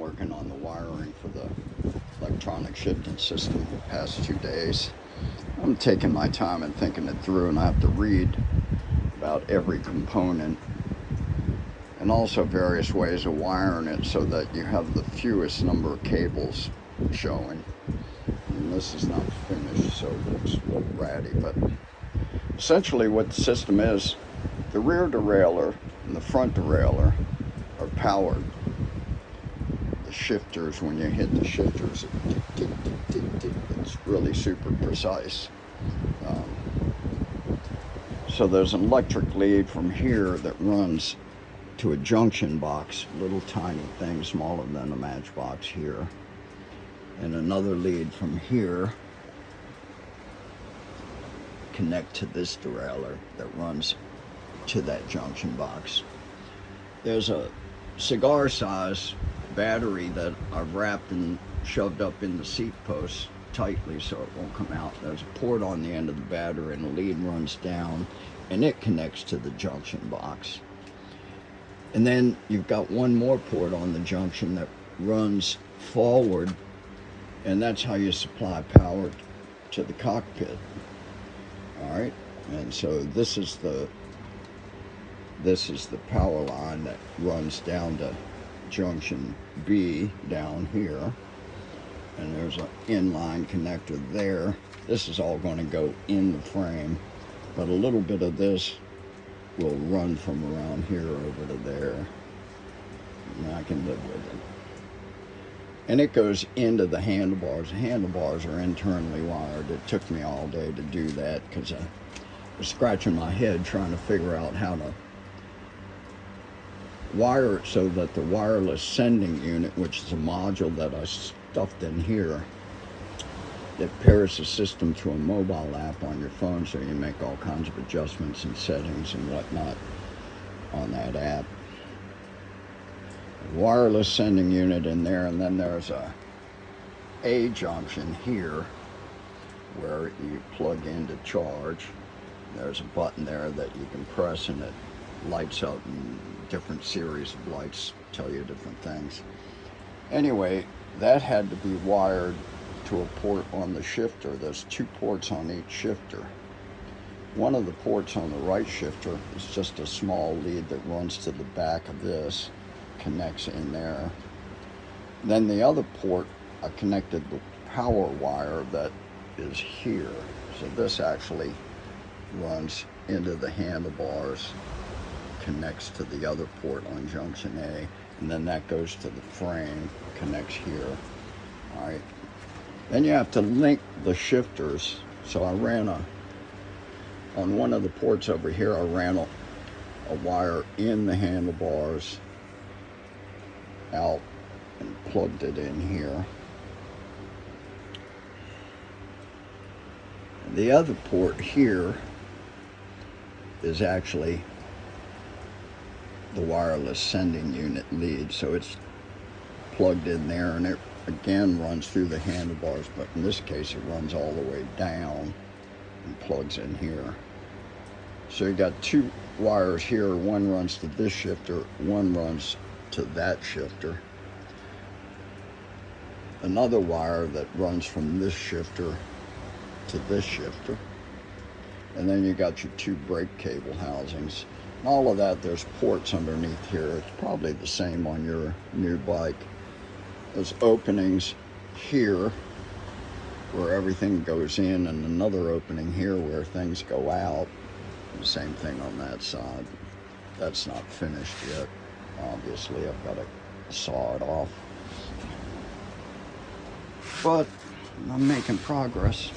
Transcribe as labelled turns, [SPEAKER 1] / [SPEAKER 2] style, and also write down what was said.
[SPEAKER 1] working on the wiring for the electronic shifting system the past 2 days. I'm taking my time and thinking it through, and I have to read about every component and also various ways of wiring it so that you have the fewest number of cables showing. And this is not finished, so it looks a little ratty, but essentially what the system is, the rear derailleur and the front derailleur are powered. The shifters, when you hit the shifters, it's really super precise. So there's an electric lead from here that runs to a junction box, little tiny thing smaller than a matchbox here, and another lead from here connect to this derailleur that runs to that junction box. There's a cigar size battery that I've wrapped and shoved up in the seat post tightly so it won't come out. There's a port on the end of the battery and the lead runs down and it connects to the junction box. And then you've got one more port on the junction that runs forward, and that's how you supply power to the cockpit. All right, and so this is the power line that runs down to junction B down here, and there's an inline connector there. This is all going to go in the frame, but a little bit of this will run from around here over to there, and I can live with it. And it goes into the handlebars. The handlebars are internally wired. It took me all day to do that because I was scratching my head trying to figure out how to wire it so that the wireless sending unit, which is a module that I stuffed in here, that pairs the system to a mobile app on your phone, so you make all kinds of adjustments and settings and whatnot on that app. Wireless sending unit in there, and then there's a junction here where you plug in to charge. There's a button there that you can press and it lights up, and different series of lights tell you different things. Anyway, that had to be wired to a port on the shifter. There's 2 ports on each shifter. One of the ports on the right shifter is just a small lead that runs to the back of this, connects in there. Then the other port, I connected the power wire that is here. So this actually runs into the handlebars, connects to the other port on junction A, and then that goes to the frame, connects here. All right. Then you have to link the shifters. So I ran on one of the ports over here, I ran a wire in the handlebars out and plugged it in here. And the other port here is actually the wireless sending unit lead. So it's plugged in there, and it again runs through the handlebars, but in this case it runs all the way down and plugs in here. So you got 2 wires here. One runs to this shifter, one runs to that shifter. Another wire that runs from this shifter to this shifter. And then you got your 2 brake cable housings. And all of that, there's ports underneath here. It's probably the same on your new bike. There's openings here where everything goes in, and another opening here where things go out. The same thing on that side. That's not finished yet. Obviously, I've got to saw it off. But I'm making progress.